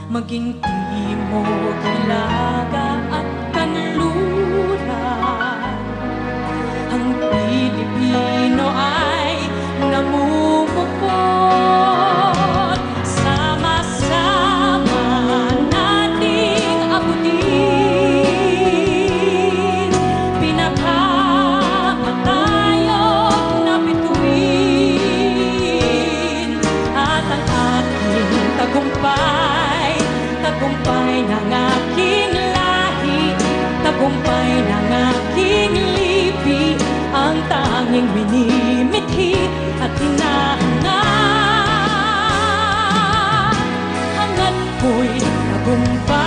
maging timog, hilaga at kanluran. Ang Pilipino ay namumukod, sama-sama nating abutin, pinakamatayog na bituin, at ang ating tagumpay, tagumpay ng aking lahi, tagumpay ng aking lipi, ang tanging minimithi at hinahanap. Hangad mo'y tagumpay.